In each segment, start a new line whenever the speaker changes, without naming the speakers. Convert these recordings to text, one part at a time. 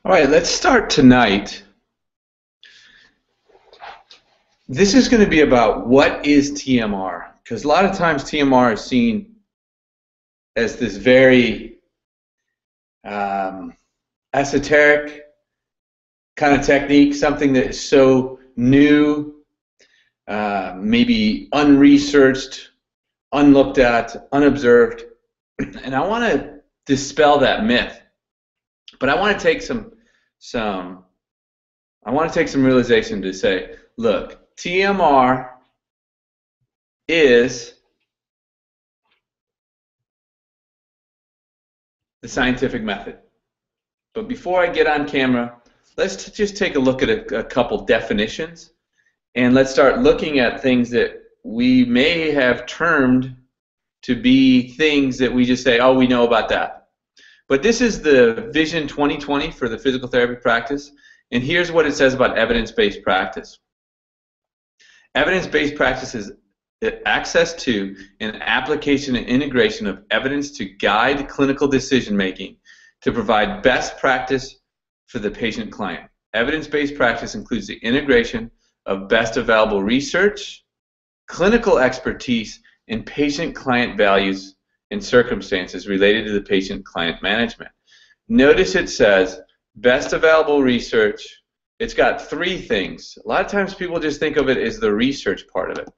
All right, let's start tonight. This is going to be about what is TMR, because a lot of times TMR is seen as this very esoteric kind of technique, something that is so new, maybe unresearched, unlooked at, unobserved, and I want to dispel that myth. But I want to take some realization to say, look, TMR is the scientific method. But before I get on camera, let's just take a look at a couple definitions, and let's start looking at things that we may have termed to be things that we just say, oh, we know about that. But this is the Vision 2020 for the physical therapy practice, and here's what it says about evidence-based practice. Evidence-based practice is access to and application and integration of evidence to guide clinical decision-making to provide best practice for the patient-client. Evidence-based practice includes the integration of best available research, clinical expertise, and patient-client values and circumstances related to the patient-client management. Notice it says best available research. It's got three things. A lot of times people just think of it as the research part of it.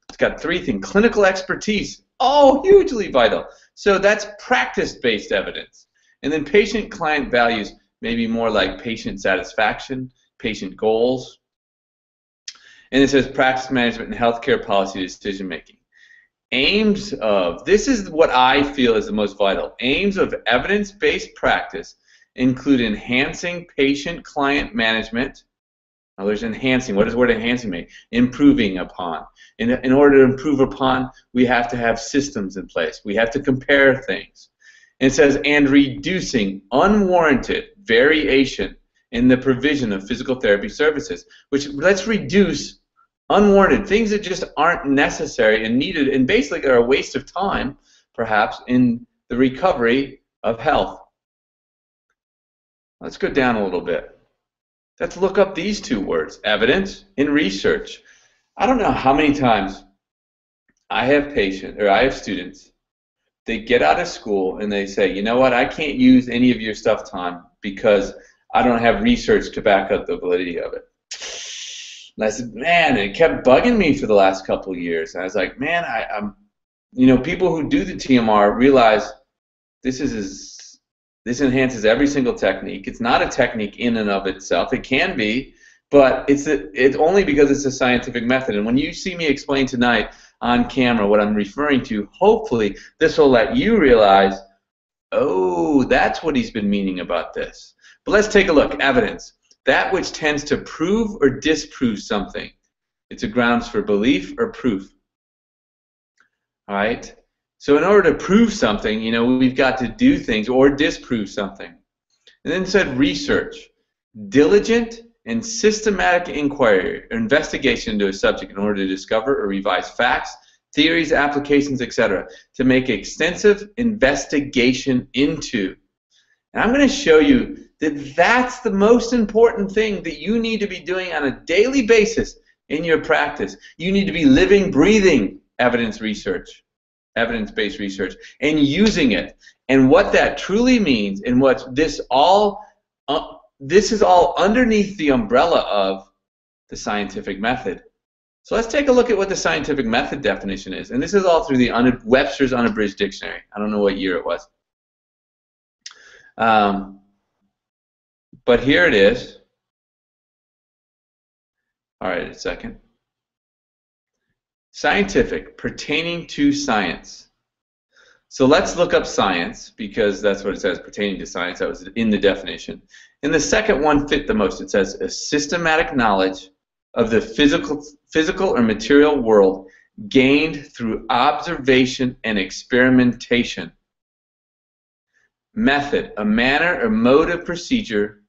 It's got three things. Clinical expertise, hugely vital. So that's practice-based evidence. And then patient-client values, maybe more like patient satisfaction, patient goals. And it says practice management and healthcare policy decision-making. Aims of, this is what I feel is the most vital. Aims of evidence-based practice include enhancing patient-client management. Now there's enhancing. What does the word enhancing mean? Improving upon. In order to improve upon, we have to have systems in place. We have to compare things. And it says, and reducing unwarranted variation in the provision of physical therapy services, which let's reduce unwarranted things that just aren't necessary and needed and basically are a waste of time, perhaps, in the recovery of health. Let's go down a little bit. Let's look up these two words, evidence and research. I don't know how many times I have students, they get out of school and they say, you know what, I can't use any of your stuff, Tom, because I don't have research to back up the validity of it. And I said, man, it kept bugging me for the last couple of years. And I was like, man, people who do the TMR realize this enhances every single technique. It's not a technique in and of itself. It can be, but it's only because it's a scientific method. And when you see me explain tonight on camera what I'm referring to, hopefully this will let you realize, oh, that's what he's been meaning about this. But let's take a look. Evidence. That which tends to prove or disprove something. It's a grounds for belief or proof. All right? So in order to prove something, we've got to do things or disprove something. And then it said research. Diligent and systematic inquiry or investigation into a subject in order to discover or revise facts, theories, applications, etc. To make extensive investigation into. And I'm going to show you that that's the most important thing that you need to be doing on a daily basis in your practice. You need to be living, breathing evidence research, evidence-based research, and using it. And what that truly means, and what this is all underneath the umbrella of the scientific method. So let's take a look at what the scientific method definition is. And this is all through the Webster's Unabridged Dictionary. I don't know what year it was. But here it is. All right, a second. Scientific, pertaining to science. So let's look up science, because that's what it says, pertaining to science. That was in the definition. And the second one fit the most. It says a systematic knowledge of the physical or material world gained through observation and experimentation. Method, a manner or mode of procedure,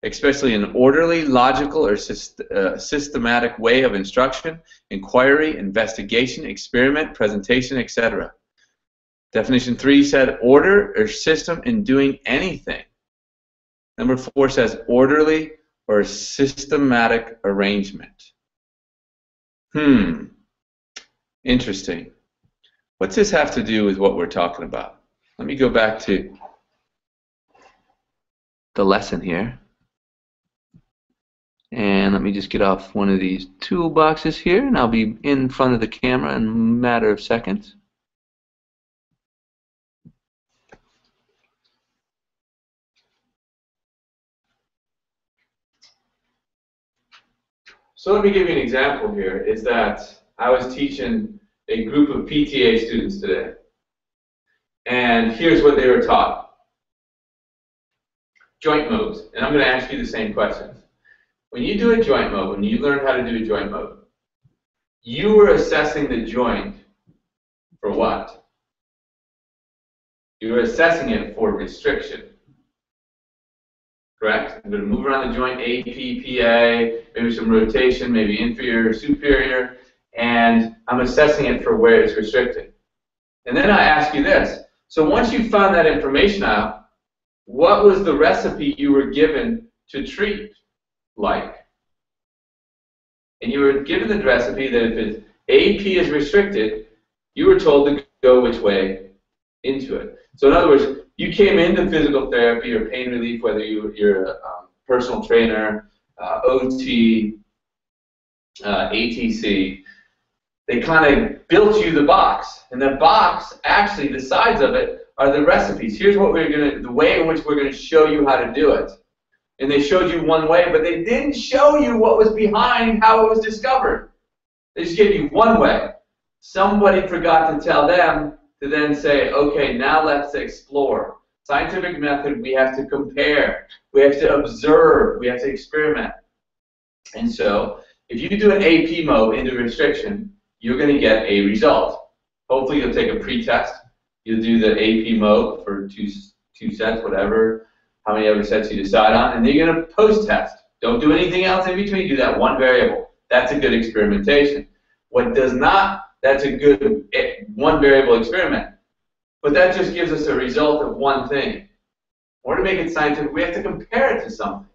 especially an orderly, logical, or systematic way of instruction, inquiry, investigation, experiment, presentation, etc. Definition 3 said order or system in doing anything. Number 4 says orderly or systematic arrangement. Interesting. What's this have to do with what we're talking about? Let me go back to the lesson here. And let me just get off one of these toolboxes here, and I'll be in front of the camera in a matter of seconds. So let me give you an example here, is that I was teaching a group of PTA students today. And here's what they were taught. Joint moves. And I'm going to ask you the same questions. When you do a joint move, when you learn how to do a joint move, you were assessing the joint for what? You were assessing it for restriction. Correct? I'm going to move around the joint, A, P, P, A, maybe some rotation, maybe inferior, superior, and I'm assessing it for where it's restricted. And then I ask you this. So once you found that information out, what was the recipe you were given to treat like? And you were given the recipe that if it's AP is restricted, you were told to go which way into it. So in other words, you came into physical therapy or pain relief, whether you're a personal trainer, OT, ATC, they kind of built you the box. And the box, actually, the sides of it are the recipes. Here's what we're going to, the way in which we're going to show you how to do it. And they showed you one way, but they didn't show you what was behind how it was discovered. They just gave you one way. Somebody forgot to tell them to then say, okay, now let's explore. Scientific method, we have to compare. We have to observe. We have to experiment. And so, if you do an AP mode into restriction, you're going to get a result. Hopefully, you'll take a pre-test. You'll do the AP mode for two sets, whatever, how many other sets you decide on, and then you're going to post-test. Don't do anything else in between. Do that one variable. That's a good experimentation. What does not, that's a good one variable experiment. But that just gives us a result of one thing. In order to make it scientific, we have to compare it to something.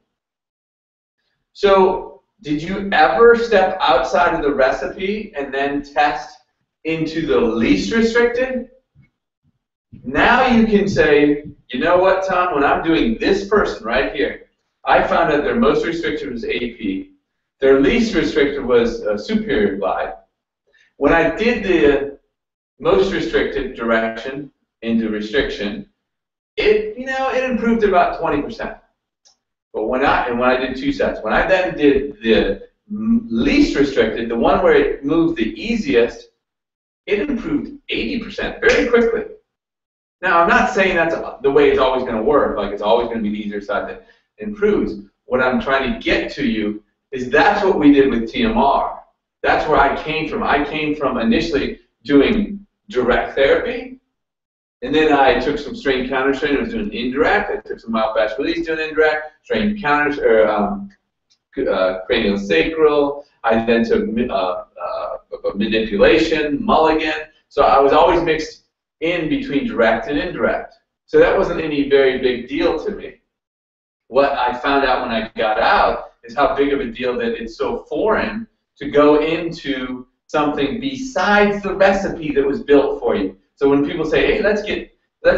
So, did you ever step outside of the recipe and then test into the least restricted? Now you can say, you know what, Tom, when I'm doing this person right here, I found out their most restricted was AP. Their least restricted was superior glide. When I did the most restricted direction into restriction, it improved about 20%. But when I did 2 sets, when I then did the least restricted, the one where it moved the easiest, it improved 80% very quickly. Now, I'm not saying that's the way it's always going to work, like it's always going to be the easier side that improves. What I'm trying to get to you is that's what we did with TMR. That's where I came from. I came from initially doing direct therapy, and then I took some strain counter strain. I was doing indirect. I took some mild fast release doing indirect, strain counter cranial sacral. I then took manipulation, mulligan. So I was always mixed in between direct and indirect. So that wasn't any very big deal to me. What I found out when I got out is how big of a deal that it's so foreign to go into something besides the recipe that was built for you. So when people say, hey, let's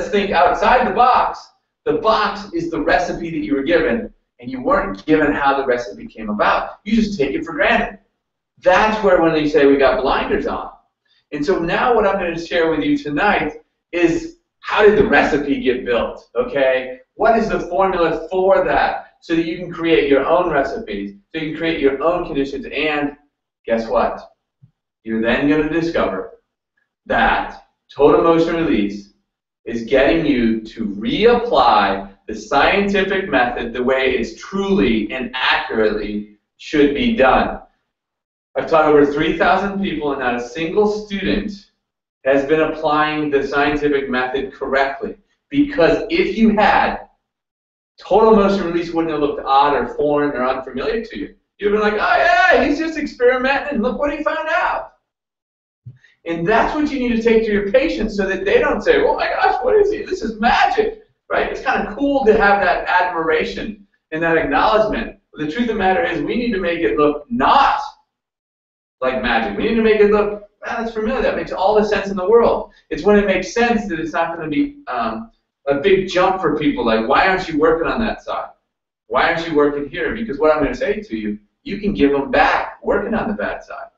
think outside the box is the recipe that you were given, and you weren't given how the recipe came about. You just take it for granted. That's where when they say we got blinders on. And so now what I'm going to share with you tonight is how did the recipe get built, okay? What is the formula for that so that you can create your own recipes, so you can create your own conditions, and guess what? You're then going to discover that total motion release is getting you to reapply the scientific method the way it's truly and accurately should be done. I've taught over 3,000 people, and not a single student has been applying the scientific method correctly. Because if you had, total motion release wouldn't have looked odd or foreign or unfamiliar to you. You'd have been like, oh yeah, he's just experimenting, look what he found out. And that's what you need to take to your patients so that they don't say, oh my gosh, what is he? This is magic. right? It's kind of cool to have that admiration and that acknowledgement. But the truth of the matter is we need to make it look not like magic. We need to make it look, wow, that's familiar. That makes all the sense in the world. It's when it makes sense that it's not going to be a big jump for people. Like, why aren't you working on that side? Why aren't you working here? Because what I'm going to say to you, you can give them back working on the bad side.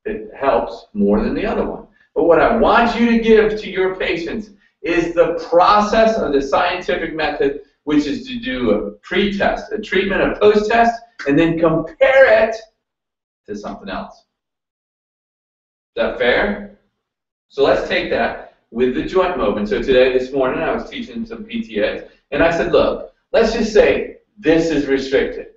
It helps more than the other one. But what I want you to give to your patients is the process of the scientific method, which is to do a pre-test, a treatment, a post-test, and then compare it to something else. Is that fair? So let's take that with the joint movement. So today, this morning, I was teaching some PTAs, and I said, look, let's just say this is restricted.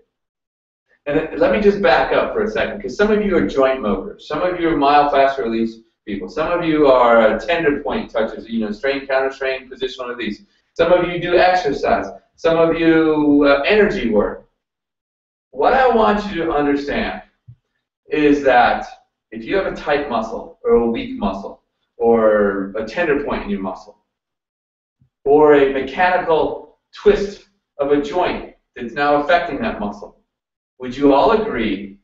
And let me just back up for a second, because some of you are joint movers. Some of you are mild fast release people. Some of you are tender point touchers, strain, counter strain, positional release. Some of you do exercise. Some of you energy work. What I want you to understand is that if you have a tight muscle or a weak muscle or a tender point in your muscle or a mechanical twist of a joint that's now affecting that muscle, would you all agree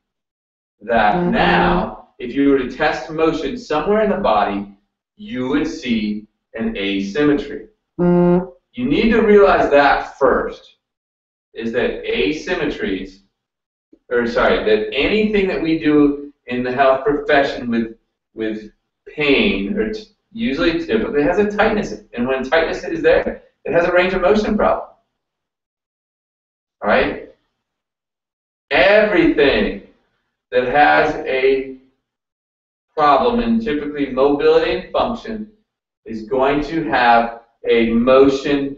that now, if you were to test motion somewhere in the body, you would see an asymmetry? You need to realize that first, is that asymmetries, that anything that we do in the health profession with pain, or typically has a tightness. And when tightness is there, it has a range of motion problem. All right? Everything that has a problem in typically mobility and function is going to have a motion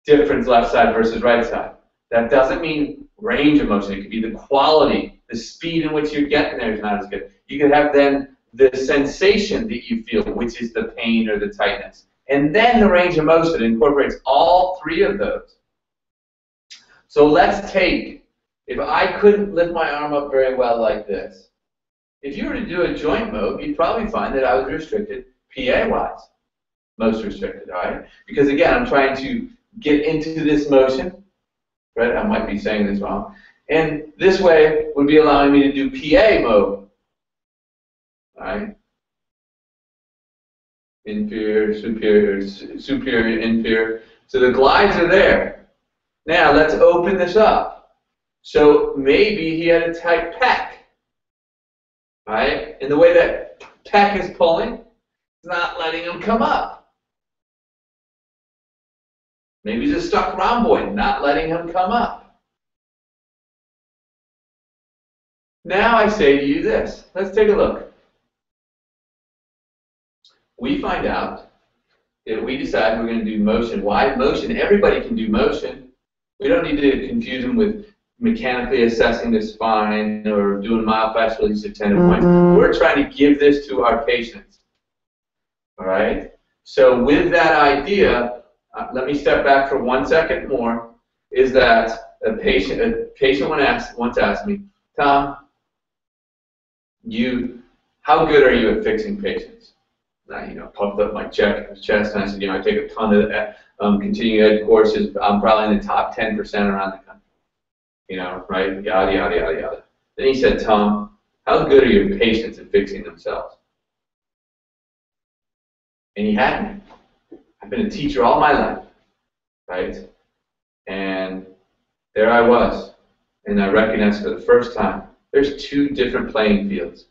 difference left side versus right side. That doesn't mean range of motion. It could be the quality, the speed in which you're getting there is not as good. You could have then the sensation that you feel, which is the pain or the tightness. And then the range of motion incorporates all three of those. So let's take, if I couldn't lift my arm up very well like this, if you were to do a joint move, you'd probably find that I was restricted PA-wise. Most restricted, all right? Because again, I'm trying to get into this motion, right? I might be saying this wrong. And this way would be allowing me to do PA mode, all right? Inferior, superior, superior, inferior. So the glides are there. Now let's open this up. So maybe he had a tight pec, right? And the way that pec is pulling, it's not letting him come up. Maybe he's a stuck rhomboid, not letting him come up. Now I say to you this. Let's take a look. We find out that we decide we're going to do motion. Why motion? Everybody can do motion. We don't need to confuse them with mechanically assessing the spine or doing mild fast release of tender points. We're trying to give this to our patients. All right? So with that idea, let me step back for 1 second more, is that a patient once asked me, Tom, how good are you at fixing patients? And I, puffed up my chest, and I said, I take a ton of continuing ed courses. I'm probably in the top 10% around the country. Right? Yada, yada, yada, yada. Then he said, Tom, how good are your patients at fixing themselves? And he had me. I've been a teacher all my life, right? And there I was, and I recognized for the first time, there's two different playing fields.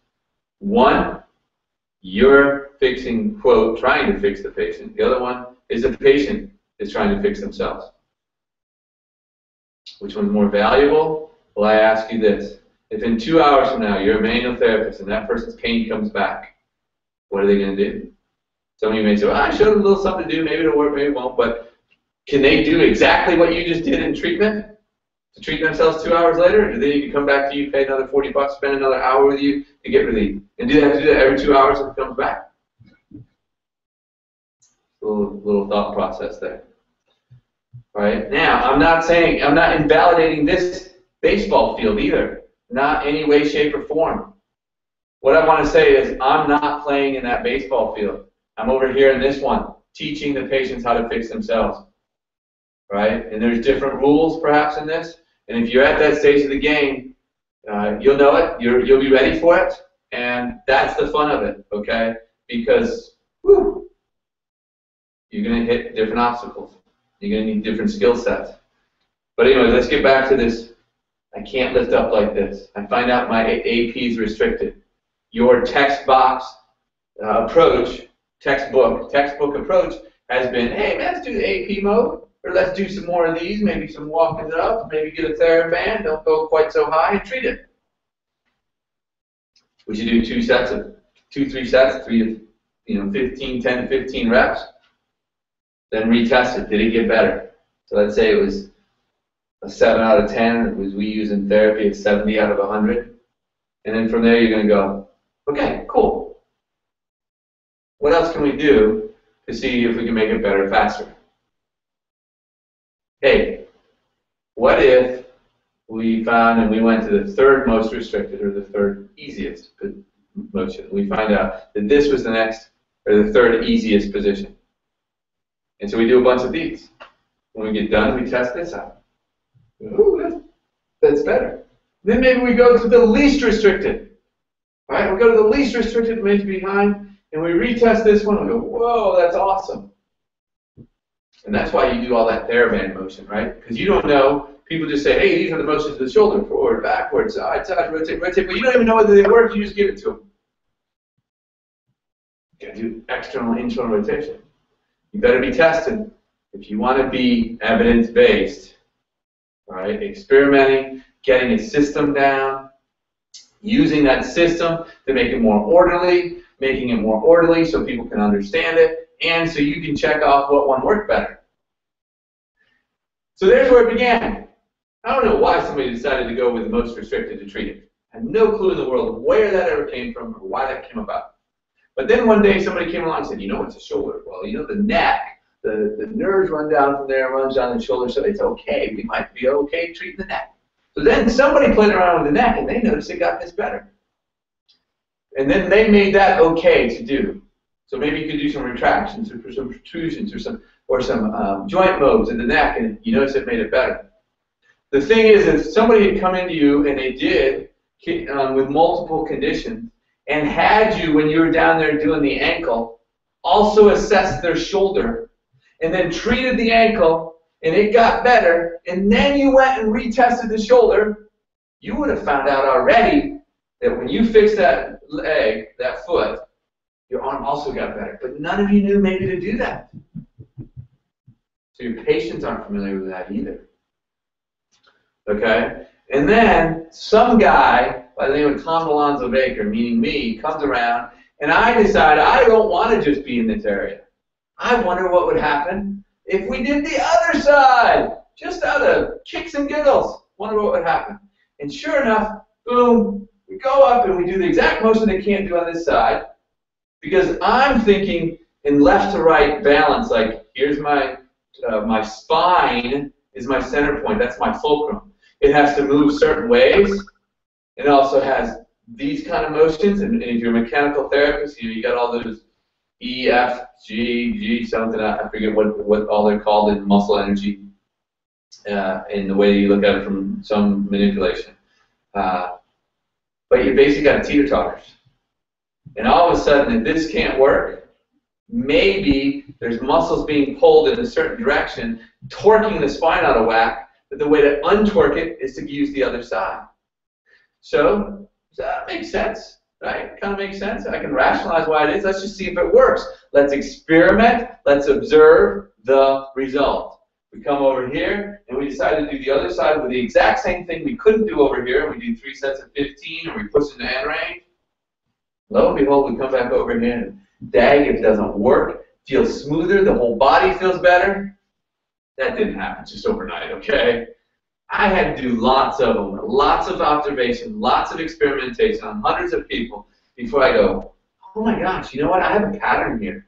One, you're fixing, quote, trying to fix the patient. The other one is the patient is trying to fix themselves. Which one's more valuable? Well, I ask you this. If in 2 hours from now you're a manual therapist and that person's pain comes back, what are they going to do? Some of you may say, well, I showed them a little something to do. Maybe it'll work, maybe it won't. But can they do exactly what you just did in treatment to treat themselves 2 hours later? Or do they need to come back to you, pay another $40, spend another hour with you to get relief? And do they have to do that every 2 hours if it comes back? A little thought process there. Right? Now, I'm not invalidating this baseball field either. Not any way, shape, or form. What I want to say is I'm not playing in that baseball field. I'm over here in this one. teaching the patients how to fix themselves, right? And there's different rules perhaps in this. And if you're at that stage of the game, you'll know it. You'll be ready for it, and that's the fun of it, okay? Because whew, you're going to hit different obstacles. You're going to need different skill sets. But anyway, let's get back to this. I can't lift up like this. I find out my AP is restricted. Your text box approach, textbook approach has been, hey, let's do the AP mode, or let's do some more of these, maybe some walking it up, maybe get a TheraBand, don't go quite so high, and treat it. We should do 3 sets, 10 to 15 reps, then retest it. Did it get better? So let's say it was a 7 out of 10, it was we use in therapy, it's 70 out of 100. And then from there you're going to go, okay, cool. What else can we do to see if we can make it better faster? Hey, what if we found and we went to the third most restricted or the third easiest motion? We find out that this was the next or the third easiest position. And so we do a bunch of these. When we get done, we test this out. Ooh, that's better. Then maybe we go to the least restricted. All right, we go to the least restricted, maybe behind, and we retest this one and go, whoa, that's awesome. And that's why you do all that TheraBand motion, right? Because you don't know. People just say, hey, these are the motions of the shoulder, forward, backward, side, rotate, rotate. But you don't even know whether they work. You just give it to them. You got to do external, internal rotation. You better be tested if you want to be evidence-based. Right? Experimenting, getting a system down, using that system to make it more orderly, making it more orderly so people can understand it, and so you can check off what one worked better. So there's where it began. I don't know why somebody decided to go with the most restricted to treat it. I have no clue in the world where that ever came from or why that came about. But then one day somebody came along and said, you know what's a shoulder? Well, you know the neck. The nerves run down from there, runs down the shoulder, so it's okay. We might be okay treating the neck. So then somebody played around with the neck, and they noticed it got this better. And then they made that okay to do. So maybe you could do some retractions or some protrusions or some joint modes in the neck, and you notice it made it better. The thing is, if somebody had come into you and they did with multiple conditions and had you, when you were down there doing the ankle, also assess their shoulder, and then treated the ankle, and it got better, and then you went and retested the shoulder, you would have found out already that when you fixed that leg, that foot, your arm also got better. But none of you knew maybe to do that. So your patients aren't familiar with that either. Okay? And then some guy by the name of Tom Alonzo Baker, meaning me, comes around, and I decide I don't want to just be in this area. I wonder what would happen if we did the other side, just out of kicks and giggles. Wonder what would happen. And sure enough, boom, we go up and we do the exact motion they can't do on this side, because I'm thinking in left to right balance, like here's my spine is my center point, that's my fulcrum. It has to move certain ways. It also has these kind of motions, and if you're a mechanical therapist, you got all those E, F, G, something, I forget what all they're called in muscle energy, in the way you look at it from some manipulation. But you basically got teeter-totters. And all of a sudden, if this can't work, maybe there's muscles being pulled in a certain direction, torquing the spine out of whack, but the way to untorque it is to use the other side. So, does that make sense? Right? Kind of makes sense. I can rationalize why it is. Let's just see if it works. Let's experiment. Let's observe the result. We come over here, and we decide to do the other side with the exact same thing we couldn't do over here, and we do 3 sets of 15, or we push into end range. Lo and behold, we come back over here, and dag, it doesn't work. Feels smoother. The whole body feels better. That didn't happen just overnight, okay? I had to do lots of them, lots of observation, lots of experimentation on hundreds of people before I go, oh my gosh, you know what? I have a pattern here.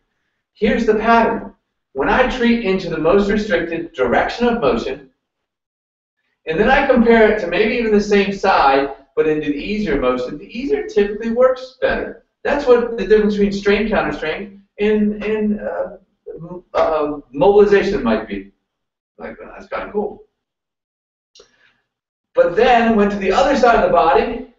Here's the pattern. When I treat into the most restricted direction of motion, and then I compare it to maybe even the same side, but into the easier motion, the easier typically works better. That's what the difference between strain counter strain and mobilization might be. Like, well, that's kind of cool. But then went to the other side of the body,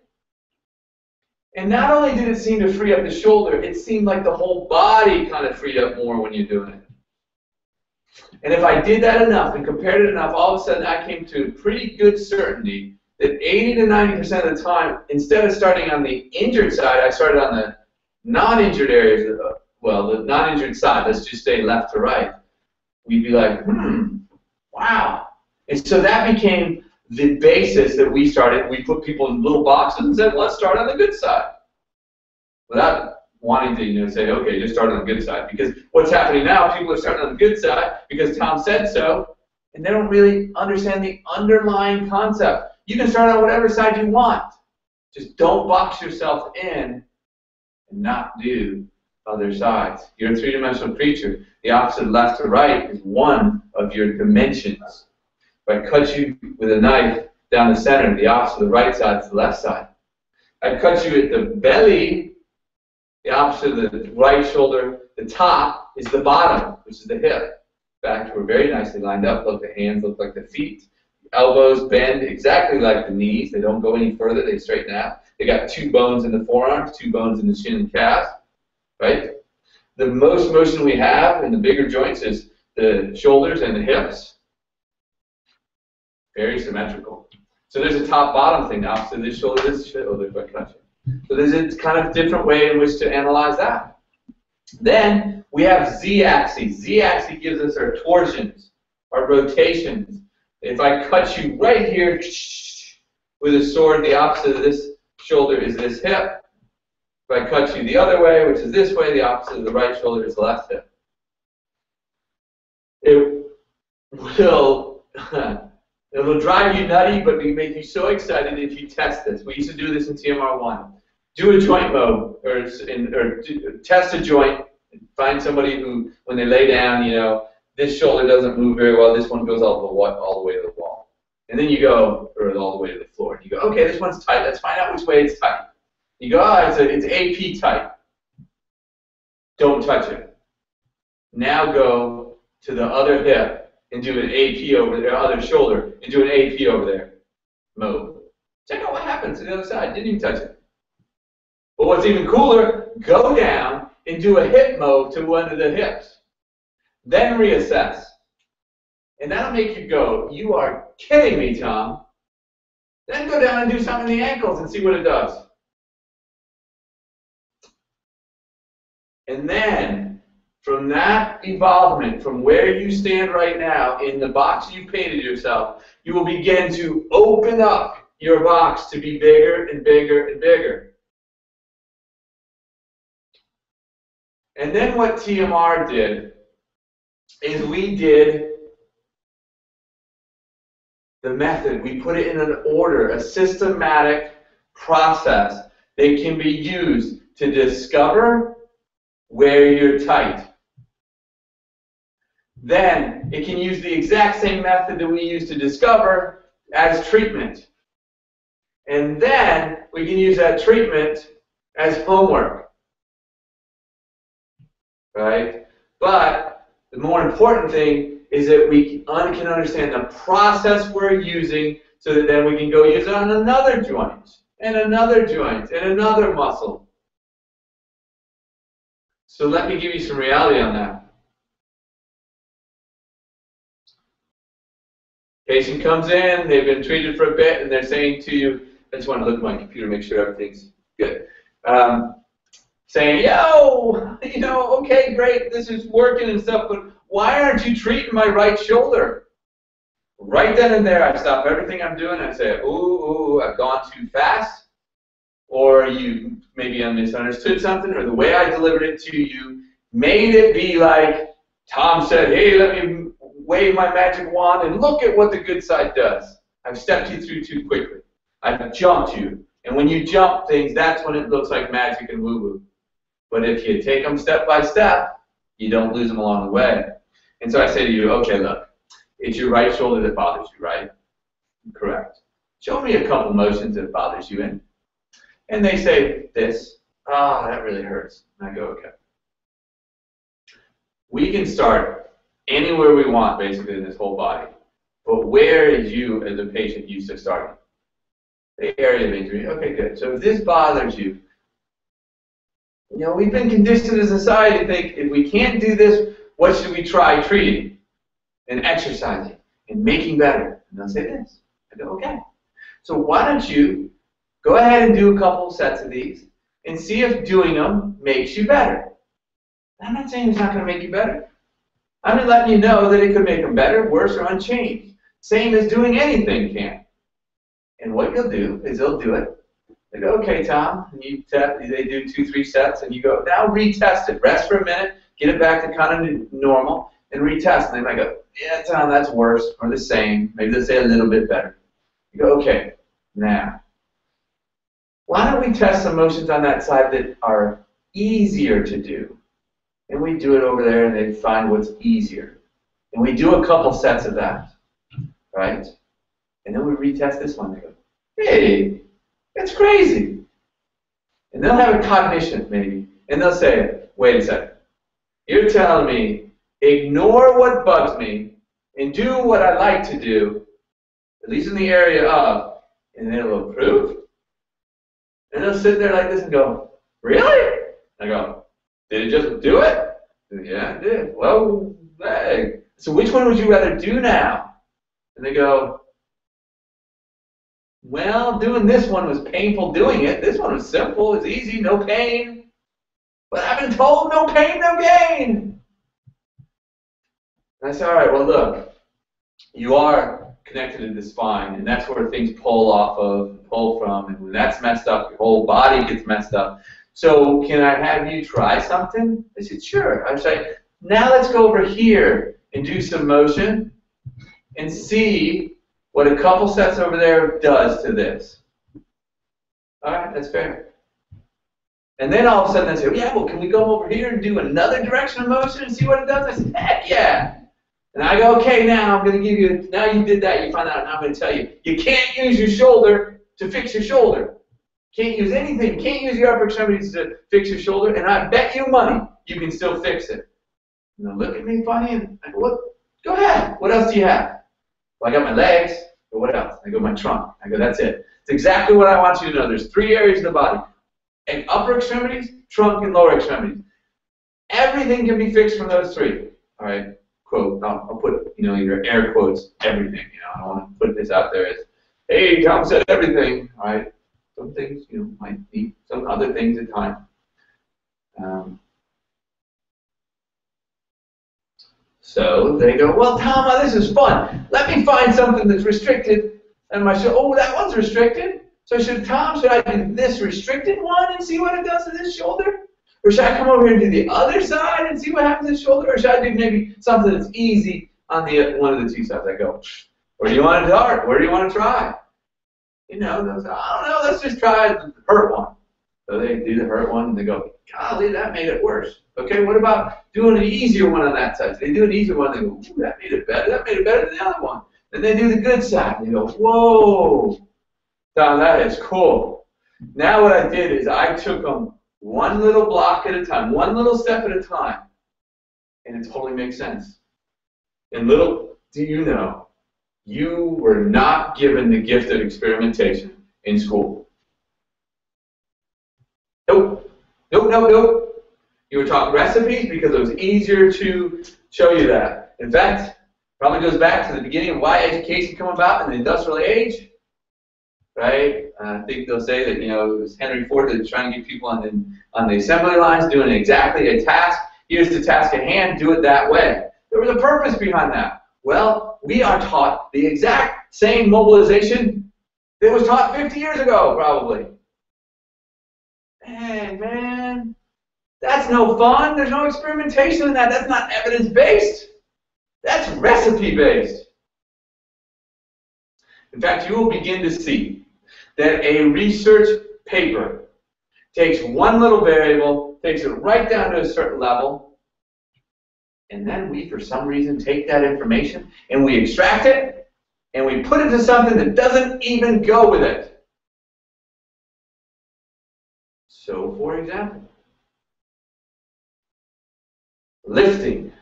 and not only did it seem to free up the shoulder, it seemed like the whole body kind of freed up more when you're doing it. And if I did that enough and compared it enough, all of a sudden I came to pretty good certainty that 80 to 90% of the time, instead of starting on the injured side, I started on the non-injured areas, well, the non-injured side, let's just say left to right. We'd be like, wow. And so that became the basis that we started. We put people in little boxes and said, let's start on the good side. Without wanting to say, okay, just start on the good side. Because what's happening now, people are starting on the good side because Tom said so, and they don't really understand the underlying concept. You can start on whatever side you want. Just don't box yourself in and not do other sides. You're a three-dimensional creature. The opposite of left to right is one of your dimensions. If I cut you with a knife down the center, the opposite of the right side is the left side. I cut you at the belly, the opposite of the right shoulder, the top is the bottom, which is the hip. Back we're very nicely lined up. Look, the hands look like the feet. The elbows bend exactly like the knees. They don't go any further. They straighten out. They got 2 bones in the forearms, 2 bones in the shin and calf, right? The most motion we have in the bigger joints is the shoulders and the hips. Very symmetrical. So there's a top-bottom thing. The opposite of this shoulder, this shoulder, if I cut you. So there's a kind of different way in which to analyze that. Then we have z-axis. Z-axis gives us our torsions, our rotations. If I cut you right here with a sword, the opposite of this shoulder is this hip. If I cut you the other way, which is this way, the opposite of the right shoulder is the left hip. It will drive you nutty, but we make you so excited if you test this. We used to do this in TMR 1. Do a joint mode, or test a joint. Find somebody who, when they lay down, this shoulder doesn't move very well. This one goes all the way to the wall. And then you go, or all the way to the floor. And you go, okay, this one's tight. Let's find out which way it's tight. You go, it's AP tight. Don't touch it. Now go to the other hip and do an AP over there, other shoulder, and do an AP over there. Mode. Check out what happens to the other side. Didn't even touch it. But what's even cooler, go down and do a hip mode to one of the hips. Then reassess. And that'll make you go, you are kidding me, Tom. Then go down and do something in the ankles and see what it does. And then, from that evolvement, from where you stand right now in the box you painted yourself, you will begin to open up your box to be bigger and bigger and bigger. And then what TMR did is we did the method. We put it in an order, a systematic process that can be used to discover where you're tight. Then it can use the exact same method that we use to discover as treatment. And then we can use that treatment as homework. Right? But the more important thing is that we can understand the process we're using so that then we can go use it on another joint, and another joint, and another muscle. So let me give you some reality on that. Patient comes in, they've been treated for a bit, and they're saying to you, I just want to look at my computer, make sure everything's good. Saying, yo, okay, great, this is working and stuff, but why aren't you treating my right shoulder? Right then and there, I stop everything I'm doing, I say, ooh, I've gone too fast, or you maybe misunderstood something, or the way I delivered it to you made it be like Tom said, hey, let me wave my magic wand and look at what the good side does. I've stepped you through too quickly. I've jumped you. And when you jump things, that's when it looks like magic and woo-woo. But if you take them step by step, you don't lose them along the way. And so I say to you, okay, look, it's your right shoulder that bothers you, right? Correct. Show me a couple motions that bothers you in. And they say this, that really hurts. And I go, okay. We can start anywhere we want, basically, in this whole body. But where is you, as a patient, used to starting? The area of injury. Okay, good. So if this bothers you, we've been conditioned as a society to think if we can't do this, what should we try treating and exercising and making better? And they'll say this. I go, okay. So why don't you go ahead and do a couple sets of these and see if doing them makes you better. I'm not saying it's not going to make you better. I'm just letting you know that it could make them better, worse, or unchanged. Same as doing anything can. And what you'll do is they'll do it. They go, okay, Tom, and they do 2-3 sets, and you go, now retest it. Rest for a minute, get it back to kind of normal, and retest. And they might go, yeah, Tom, that's worse, or the same. Maybe they'll say a little bit better. You go, okay, now, why don't we test some motions on that side that are easier to do? And we do it over there, and they find what's easier. And we do a couple sets of that, right? And then we retest this one. They go, hey, that's crazy. And they'll have a cognition, maybe. And they'll say, wait a second. You're telling me, ignore what bugs me and do what I like to do, at least in the area of, and then it'll improve? And they'll sit there like this and go, really? I go, did it just do it? Yeah, it did. Well, hey. So which one would you rather do now? And they go, well, doing this one was painful doing it. This one was simple, it's easy, no pain. But I've been told no pain, no gain. And I say, all right, well, look, you are connected to the spine, and that's where things pull from, and when that's messed up, your whole body gets messed up. So can I have you try something? I said, sure. I say, now let's go over here and do some motion and see what a couple sets over there does to this. All right, that's fair. And then all of a sudden they say, yeah, well, can we go over here and do another direction of motion and see what it does? I said, heck yeah. And I go, okay, now I'm going to give you, now you did that, you find out, now I'm going to tell you, you can't use your shoulder to fix your shoulder. Can't use anything, can't use your upper extremities to fix your shoulder, and I bet you money you can still fix it. And they'll look at me funny, and I go, what? Go ahead, what else do you have? Well, I got my legs, but what else? I go, my trunk. I go, that's it. It's exactly what I want you to know. There's 3 areas of the body, and upper extremities, trunk, and lower extremities. Everything can be fixed from those 3. All right. Quote, I'll put, your air quotes, everything, I don't want to put this out there as, hey, Tom said everything, all right? Some things, might need some other things at times. So they go, well, Tom, this is fun. Let me find something that's restricted. And my shoulder, oh, that one's restricted. So should I do this restricted one and see what it does to this shoulder? Or should I come over here and do the other side and see what happens to the shoulder? Or should I do maybe something that's easy on one of the 2 sides? I go, where do you want to start? Where do you want to try? They'll say, I don't know, let's just try the hurt one. So they do the hurt one, and they go, golly, that made it worse. Okay, what about doing an easier one on that side? So they do an easier one, they go, ooh, that made it better. That made it better than the other one. Then they do the good side, and they go, whoa, Tom, that is cool. Now what I did is I took them one little block at a time, one little step at a time, and it totally makes sense. And little do you know, you were not given the gift of experimentation in school. Nope. Nope, nope, nope. You were taught recipes because it was easier to show you that. In fact, probably goes back to the beginning of why education came about in the industrial age. Right? I think they'll say that, it was Henry Ford that was trying to get people on the assembly lines doing exactly a task. Here's the task at hand, do it that way. There was a purpose behind that. Well, we are taught the exact same mobilization that was taught 50 years ago, probably. Hey, man, that's no fun. There's no experimentation in that. That's not evidence-based. That's recipe-based. In fact, you will begin to see that a research paper takes one little variable, takes it right down to a certain level, and then we, for some reason, take that information and we extract it and we put it to something that doesn't even go with it. So, for example, lifting.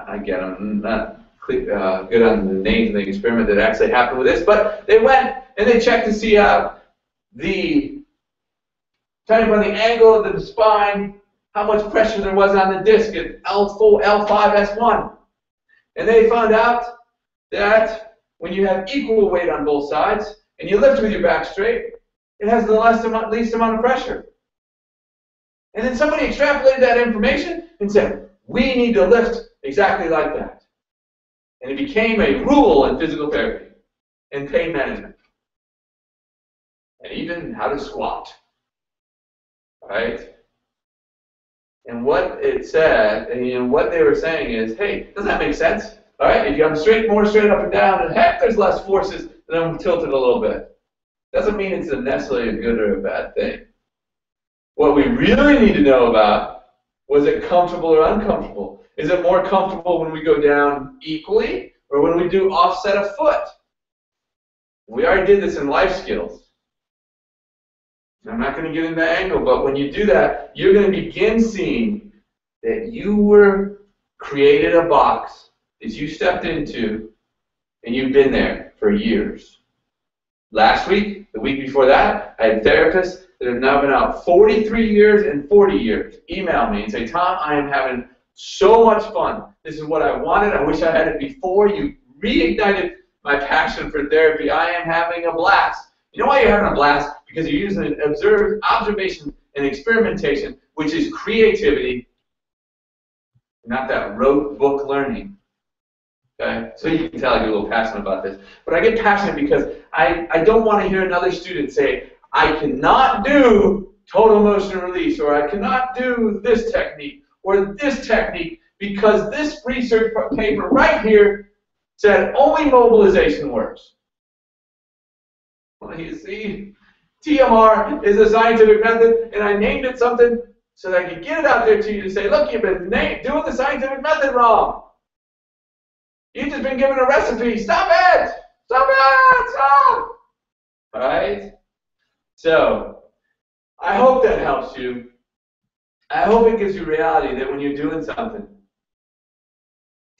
Again, I'm not good on the names of the experiment that actually happened with this, but they went and they checked to see depending on the angle of the spine, how much pressure there was on the disc at L4, L5, S1. And they found out that when you have equal weight on both sides and you lift with your back straight, it has the least amount of pressure. And then somebody extrapolated that information and said, we need to lift exactly like that. And it became a rule in physical therapy and pain management. And even how to squat. Right? And what it said, and what they were saying is, hey, doesn't that make sense? All right, if I'm more straight up and down, and heck, there's less forces, then I'm tilted a little bit. Doesn't mean it's necessarily a good or a bad thing. What we really need to know about, was it comfortable or uncomfortable? Is it more comfortable when we go down equally, or when we do offset a foot? We already did this in life skills. I'm not going to get into the angle, but when you do that, you're going to begin seeing that you were created a box that you stepped into, and you've been there for years. Last week, the week before that, I had therapists that have now been out 43 years and 40 years. Email me and say, Tom, I am having so much fun. This is what I wanted. I wish I had it before. You reignited my passion for therapy. I am having a blast. You know why you're having a blast? Because you're using observation and experimentation, which is creativity, not that rote book learning. Okay? So you can tell I get a little passionate about this. But I get passionate because I don't want to hear another student say, I cannot do total motion release, or I cannot do this technique, or this technique, because this research paper right here said only mobilization works. Well, you see, TMR is a scientific method, and I named it something so that I could get it out there to you to say, look, you've been doing the scientific method wrong. You've just been given a recipe. Stop it! Stop it! Stop! All right? So, I hope that helps you. I hope it gives you reality that when you're doing something,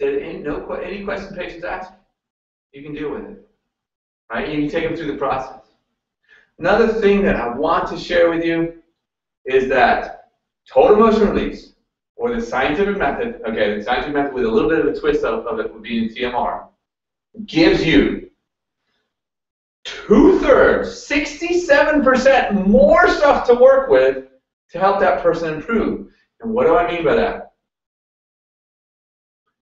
that any question patients ask, you can deal with it. Right? You can take them through the process. Another thing that I want to share with you is that total motion release, or the scientific method, okay, the scientific method with a little bit of a twist of it would be in TMR, gives you 2/3, 67% more stuff to work with to help that person improve. And what do I mean by that?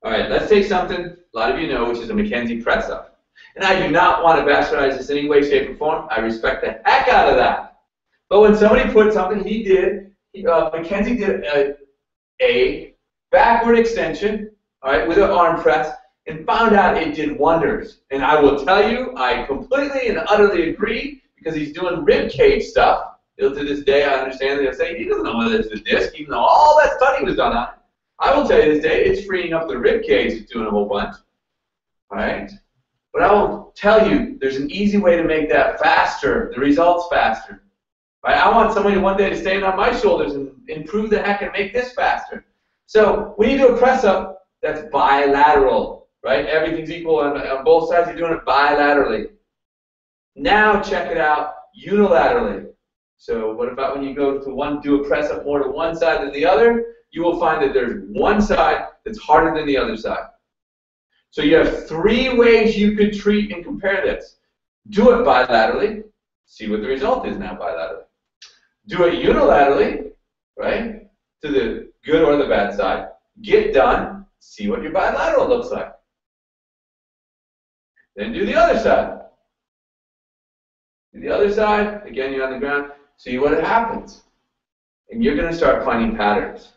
All right, let's take something a lot of you know, which is a McKenzie press-up. And I do not want to bastardize this in any way, shape, or form. I respect the heck out of that. But when somebody put something, McKenzie did a backward extension, all right, with an arm press, and found out it did wonders. And I will tell you, I completely and utterly agree, because he's doing rib cage stuff. Still to this day, I understand they'll say he doesn't know whether it's the disc, even though all that study was done on it. I will tell you this day, it's freeing up the rib cage. It's doing a whole bunch. All right? But I will tell you, there's an easy way to make that faster, the results faster. Right? I want somebody one day to stand on my shoulders and improve the heck and make this faster. So when you do a press-up, that's bilateral. Right? Everything's equal on both sides. You're doing it bilaterally. Now check it out unilaterally. So what about when you go to do a press-up more to one side than the other? You will find that there's one side that's harder than the other side. So you have 3 ways you could treat and compare this. Do it bilaterally. See what the result is now bilaterally. Do it unilaterally, right, to the good or the bad side. Get done. See what your bilateral looks like. Then do the other side. Do the other side. Again, you're on the ground. See what happens. And you're going to start finding patterns.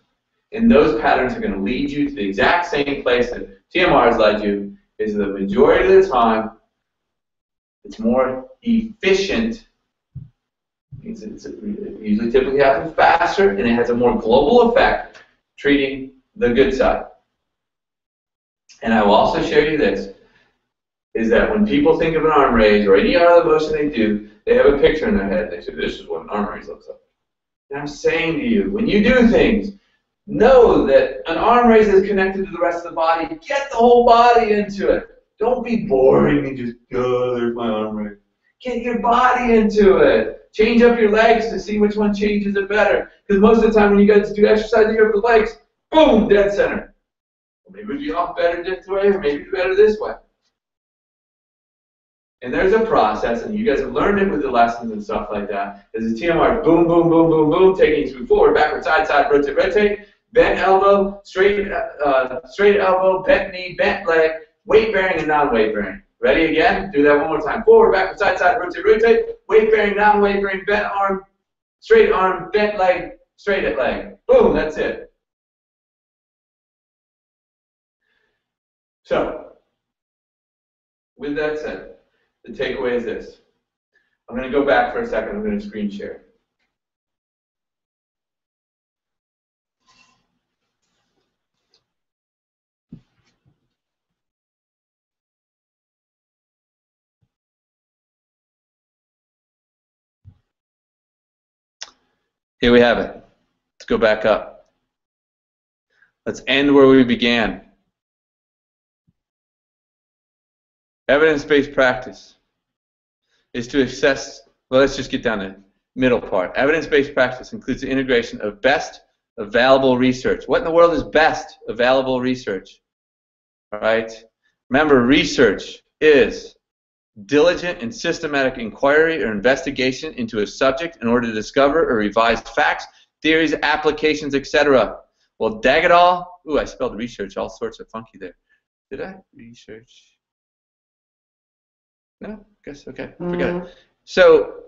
And those patterns are going to lead you to the exact same place that TMR has led you, is the majority of the time, it's more efficient. It usually typically happens faster, and it has a more global effect treating the good side. And I will also share you this, is that when people think of an arm raise or any other motion they do, they have a picture in their head. They say, this is what an arm raise looks like. And I'm saying to you, when you do things, know that an arm raise is connected to the rest of the body. Get the whole body into it. Don't be boring and just, oh, there's my arm raise. Get your body into it. Change up your legs to see which one changes it better. Because most of the time when you guys do exercise here for the legs, boom, dead center. Maybe it would be off better this way, or maybe better this way. And there's a process, and you guys have learned it with the lessons and stuff like that. There's a TMR, boom, boom, boom, boom, boom, taking you through forward, backward, side, side, rotate, rotate, bent elbow, straight elbow, bent knee, bent leg, weight bearing and non-weight bearing. Ready again? Do that one more time. Forward, backward, side, side, rotate, rotate, weight bearing, non-weight bearing, bent arm, bent leg, straight leg. Boom, that's it. So, with that said, the takeaway is this. I'm going to go back for a second. I'm going to screen share. Here we have it. Let's go back up. Let's end where we began. Evidence-based practice is to assess, well, let's just get down to the middle part. Evidence-based practice includes the integration of best available research. What in the world is best available research? All right? Remember, research is diligent and systematic inquiry or investigation into a subject in order to discover or revise facts, theories, applications, etc. Well, dag it all. Ooh, I spelled research all sorts of funky there. Did I? Research. No? I guess, okay. Forget it. So,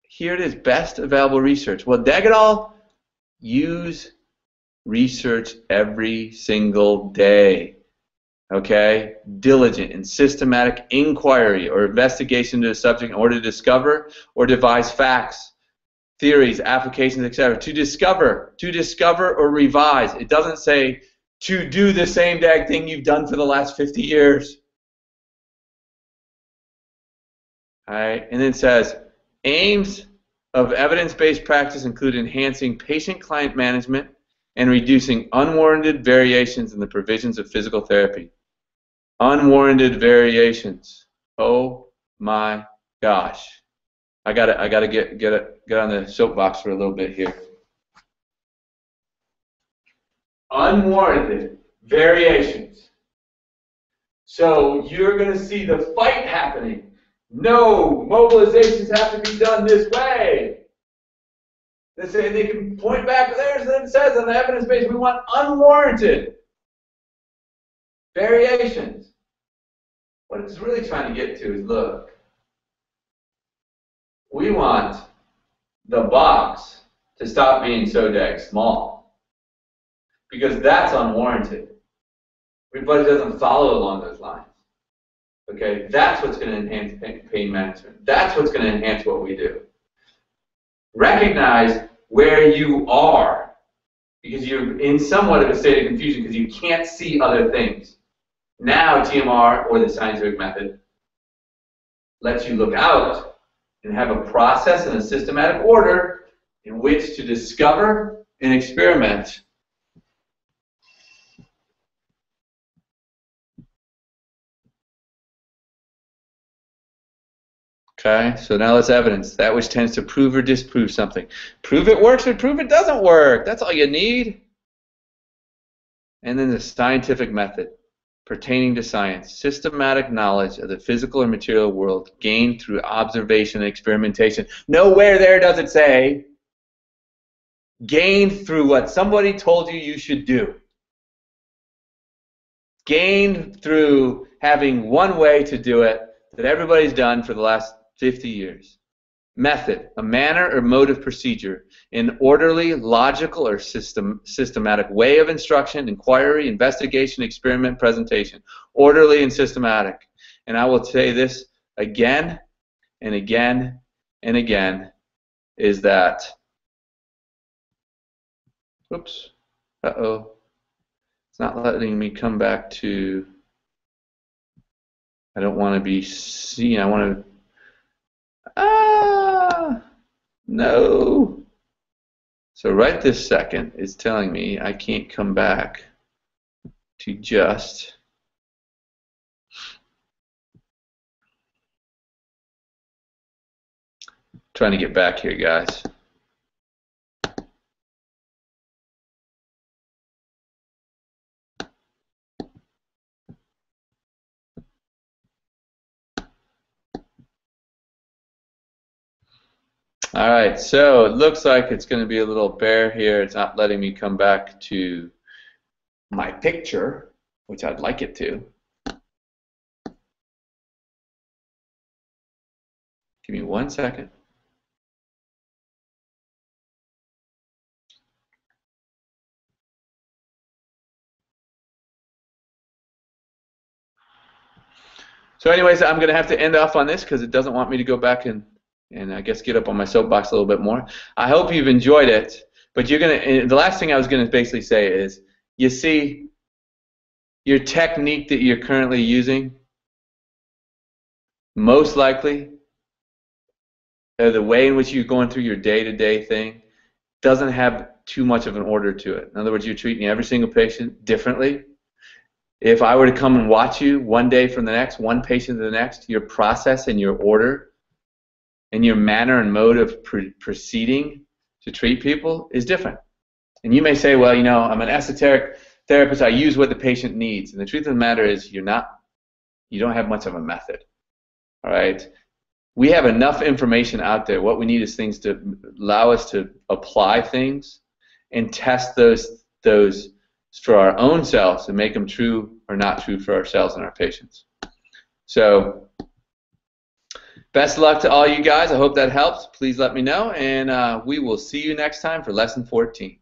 here it is, best available research. Well, dag it all, use research every single day. Okay? Diligent and systematic inquiry or investigation into a subject in order to discover or devise facts, theories, applications, etc. To discover or revise. It doesn't say to do the same dag thing you've done for the last 50 years. All right? And then it says, aims of evidence-based practice include enhancing patient-client management and reducing unwarranted variations in the provisions of physical therapy. Unwarranted variations. Oh my gosh. I gotta get on the soapbox for a little bit here. Unwarranted variations. So you're going to see the fight happening. No, mobilizations have to be done this way. They say they can point back there, and it says on the evidence base we want unwarranted variations. What it's really trying to get to is, look, we want the box to stop being so dang small. Because that's unwarranted. Everybody doesn't follow along those lines. Okay, that's what's going to enhance pain management. That's what's going to enhance what we do. Recognize where you are, because you're in somewhat of a state of confusion because you can't see other things. Now TMR, or the scientific method, lets you look out and have a process and a systematic order in which to discover and experiment. Okay, so now let's evidence. That which tends to prove or disprove something. Prove it works or prove it doesn't work. That's all you need. And then the scientific method pertaining to science. Systematic knowledge of the physical or material world gained through observation and experimentation. Nowhere there does it say gained through what somebody told you should do. Gained through having one way to do it that everybody's done for the last 50 years. Method, a manner or mode of procedure, an orderly, logical, or systematic way of instruction, inquiry, investigation, experiment, presentation. Orderly and systematic. And I will say this again and again and again, is that, whoops, uh-oh, it's not letting me come back to, I don't want to be seen, I want to, No. So right this second, it's telling me I can't come back to just trying to get back here, guys. All right, so it looks like it's going to be a little bear here. It's not letting me come back to my picture, which I'd like it to. Give me 1 second. So anyways, I'm going to have to end off on this because it doesn't want me to go back and I guess get up on my soapbox a little bit more. I hope you've enjoyed it, but the last thing I was going to basically say is, you see, your technique that you're currently using, most likely, or the way in which you're going through your day-to-day thing, doesn't have too much of an order to it. In other words, you're treating every single patient differently. If I were to come and watch you one day from the next, one patient to the next, your process and your order and your manner and mode of proceeding to treat people is different. And you may say, well, you know, I'm an esoteric therapist, I use what the patient needs. And the truth of the matter is you don't have much of a method. All right? We have enough information out there. What we need is things to allow us to apply things and test those for our own selves and make them true or not true for ourselves and our patients. So best of luck to all you guys. I hope that helps. Please let me know, and we will see you next time for Lesson 14.